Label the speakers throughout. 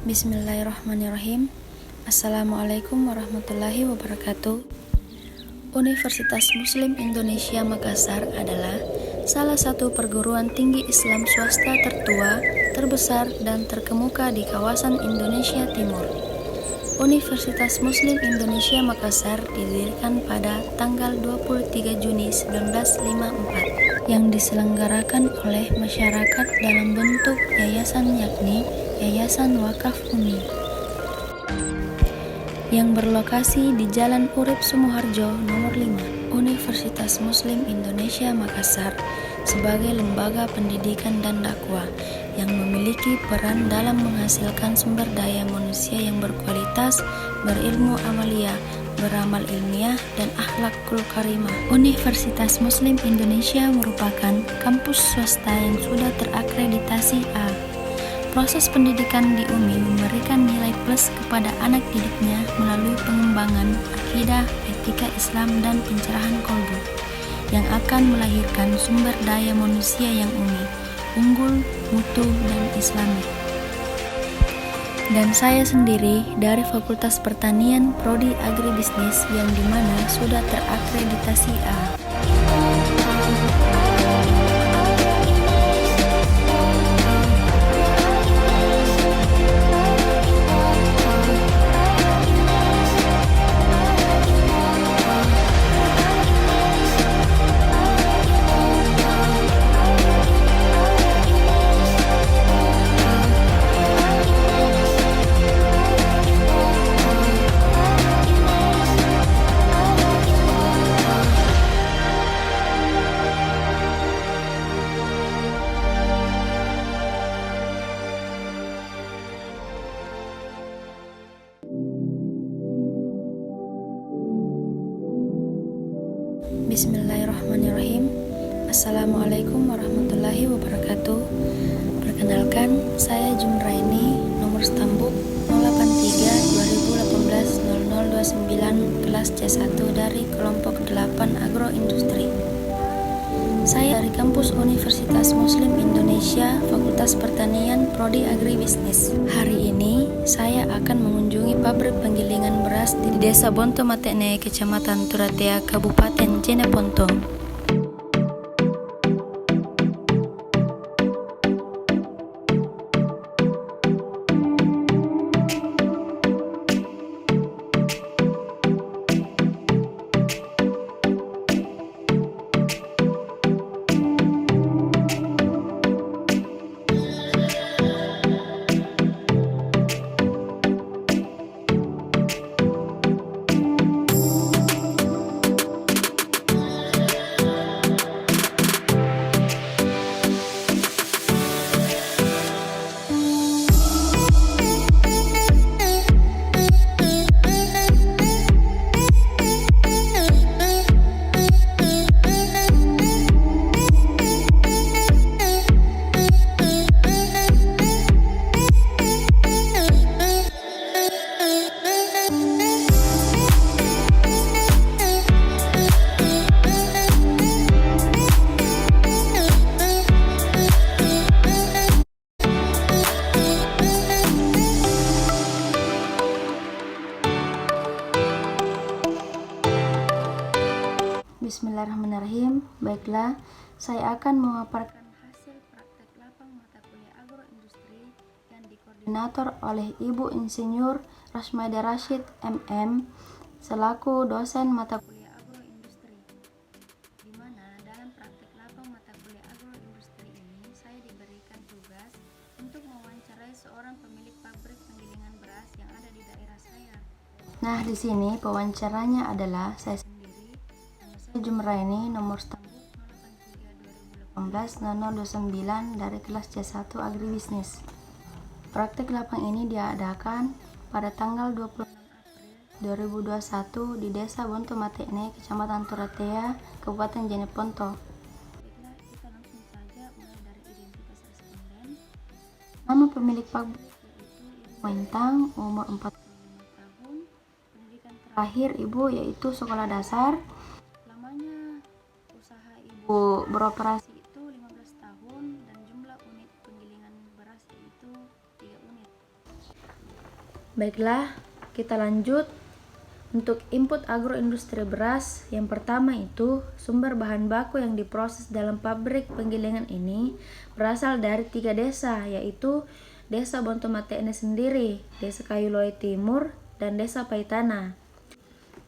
Speaker 1: Bismillahirrahmanirrahim. Assalamualaikum warahmatullahi wabarakatuh. Universitas Muslim Indonesia Makassar adalah salah satu perguruan tinggi Islam swasta tertua, terbesar, dan terkemuka di kawasan Indonesia Timur. Universitas Muslim Indonesia Makassar didirikan pada tanggal 23 Juni 1954 yang diselenggarakan oleh masyarakat dalam bentuk yayasan, yakni Yayasan Wakaf Uni, yang berlokasi di Jalan Urip Sumoharjo nomor 5. Universitas Muslim Indonesia Makassar sebagai lembaga pendidikan dan dakwah yang memiliki peran dalam menghasilkan sumber daya manusia yang berkualitas, berilmu amalia, beramal ilmiah, dan akhlakul karimah. Universitas Muslim Indonesia merupakan kampus swasta yang sudah terakreditasi A. Proses pendidikan di UMI memberikan nilai plus kepada anak didiknya melalui pengembangan akidah, etika Islam, dan pencerahan kolbu yang akan melahirkan sumber daya manusia yang unggul, mutu, dan islami. Dan saya sendiri dari Fakultas Pertanian Prodi Agribisnis yang dimana sudah terakreditasi A. Bismillahirrahmanirrahim. Assalamualaikum warahmatullahi wabarakatuh. Perkenalkan, saya Jumraini, nomor stambuk 083-2018-0029, kelas C1 dari kelompok 8 Agroindustri. Saya dari kampus Universitas Muslim Indonesia, Fakultas Pertanian Prodi Agribisnis. Hari ini saya akan mengunjungi pabrik penggilingan beras di Desa Bonto Matekne, Kecamatan Turatea, Kabupaten Jeneponto. Bismillahirrahmanirrahim. Baiklah, saya akan memaparkan hasil praktek lapang mata kuliah agroindustri yang dikoordinator oleh Ibu Insinyur Rashmada Rashid MM selaku dosen mata kuliah agroindustri. Di mana dalam praktek lapang mata kuliah agroindustri ini saya diberikan tugas untuk mewawancarai seorang pemilik pabrik penggilingan beras yang ada di daerah saya. Nah, di sini pewawancaranya adalah saya Jumraini, nomor stambuk 083-2018-0029 dari kelas C1 Agribisnis. Praktek lapang ini diadakan pada tanggal 26 April 2021 di Desa Bonto Matekne, Kecamatan Turatea, Kabupaten Jeneponto. Baiklah, kita langsung saja mulai dari identitas responden. Nama pemilik pabrik yaitu Ibu Wintang, umur 45 tahun. Pendidikan terakhir Ibu yaitu sekolah dasar. Ibu beroperasi itu 15 tahun dan jumlah unit penggilingan beras yaitu 3 unit. Baiklah, kita lanjut. Untuk input agroindustri beras, yang pertama itu sumber bahan baku yang diproses dalam pabrik penggilingan ini berasal dari 3 desa, yaitu Desa Bontomatene sendiri, Desa Kayuloe Timur, dan Desa Paitana.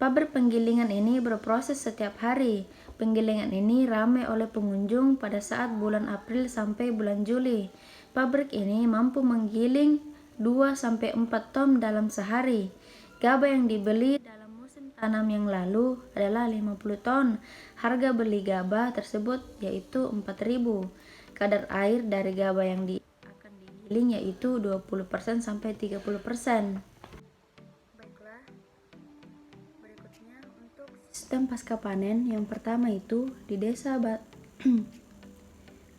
Speaker 1: Pabrik penggilingan ini berproses setiap hari. Penggilingan ini ramai oleh pengunjung pada saat bulan April sampai bulan Juli. Pabrik ini mampu menggiling 2-4 ton dalam sehari. Gabah yang dibeli dalam musim tanam yang lalu adalah 50 ton. Harga beli gabah tersebut yaitu 4.000. Kadar air dari gabah yang akan digiling yaitu 20% sampai 30%. Baiklah. Berikutnya untuk sistem pasca panen, yang pertama itu di desa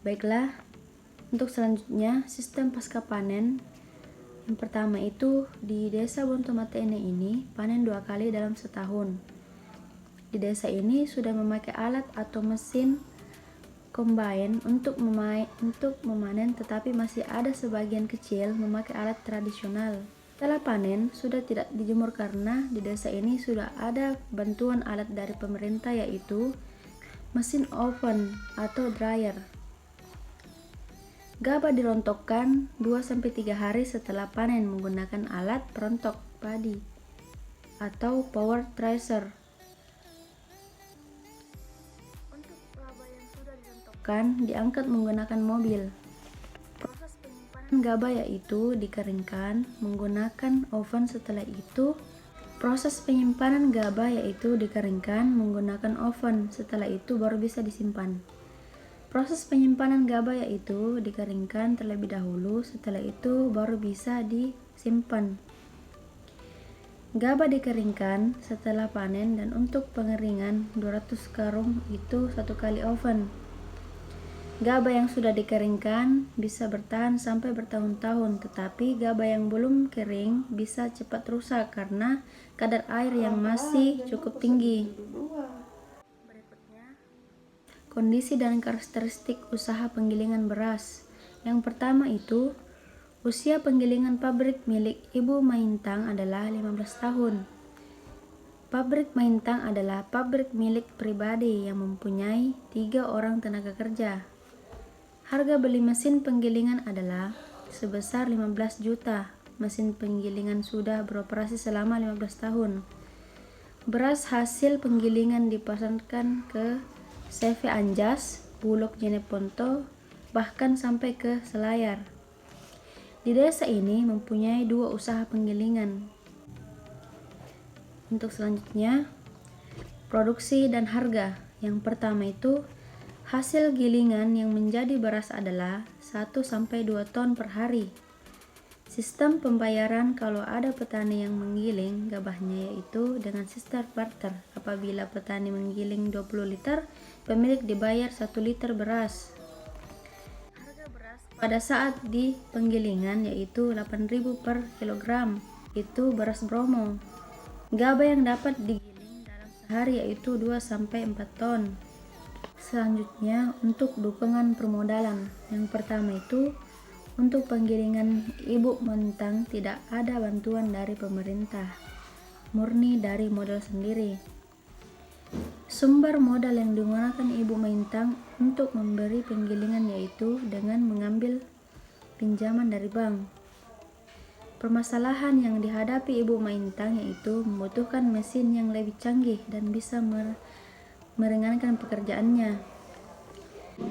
Speaker 1: Baiklah. Untuk selanjutnya sistem pasca panen. Yang pertama itu di Desa Bontomatene ini panen 2 kali dalam setahun. Di desa ini sudah memakai alat atau mesin combine untuk memanen, tetapi masih ada sebagian kecil memakai alat tradisional. Setelah panen sudah tidak dijemur karena di desa ini sudah ada bantuan alat dari pemerintah, yaitu mesin oven atau dryer. Gabah dirontokkan 2-3 hari setelah panen menggunakan alat perontok padi atau power thresher. Untuk gabah yang sudah dirontokkan diangkat menggunakan mobil. Proses penyimpanan gabah yaitu dikeringkan menggunakan oven. Setelah itu baru bisa disimpan. Proses penyimpanan gabah yaitu dikeringkan terlebih dahulu, setelah itu baru bisa disimpan. Gabah dikeringkan setelah panen dan untuk pengeringan 200 karung itu 1 kali oven. Gabah yang sudah dikeringkan bisa bertahan sampai bertahun-tahun, tetapi gabah yang belum kering bisa cepat rusak karena kadar air yang masih cukup tinggi. Kondisi dan karakteristik usaha penggilingan beras. Yang pertama itu, usia penggilingan pabrik milik Ibu Maintang adalah 15 tahun. Pabrik Maintang adalah pabrik milik pribadi yang mempunyai 3 orang tenaga kerja. Harga beli mesin penggilingan adalah sebesar 15 juta. Mesin penggilingan sudah beroperasi selama 15 tahun. Beras hasil penggilingan dipasarkan ke CV Anjas, Bulog Jeneponto, bahkan sampai ke Selayar. Di desa ini mempunyai 2 usaha penggilingan. Untuk selanjutnya, produksi dan harga. Yang pertama itu, hasil gilingan yang menjadi beras adalah 1-2 ton per hari. Sistem pembayaran kalau ada petani yang menggiling gabahnya yaitu dengan sistem barter. Apabila petani menggiling 20 liter, pemilik dibayar 1 liter beras. Harga beras pada saat di penggilingan yaitu 8.000 per kilogram. Itu beras bromo. Gabah yang dapat digiling dalam sehari yaitu 2-4 ton. Selanjutnya untuk dukungan permodalan. Yang pertama itu untuk penggilingan Ibu Maintang tidak ada bantuan dari pemerintah, murni dari modal sendiri. Sumber modal yang digunakan Ibu Maintang untuk memberi penggilingan yaitu dengan mengambil pinjaman dari bank. Permasalahan yang dihadapi Ibu Maintang yaitu membutuhkan mesin yang lebih canggih dan bisa meringankan pekerjaannya.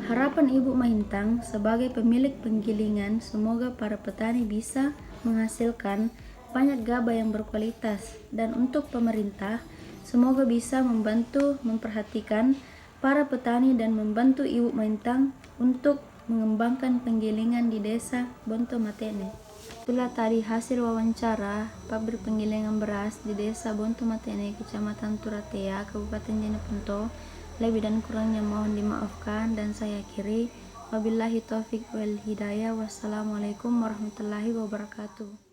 Speaker 1: Harapan Ibu Maintang sebagai pemilik penggilingan, semoga para petani bisa menghasilkan banyak gabah yang berkualitas, dan untuk pemerintah semoga bisa membantu memperhatikan para petani dan membantu Ibu Maintang untuk mengembangkan penggilingan di Desa Bontomatene. Itulah tadi hasil wawancara pabrik penggilingan beras di Desa Bontomatene, Kecamatan Turatea, Kabupaten Jeneponto. Lebih dan kurangnya mohon dimaafkan, dan saya akhiri wabillahi taufik wal hidayah. Wassalamualaikum warahmatullahi wabarakatuh.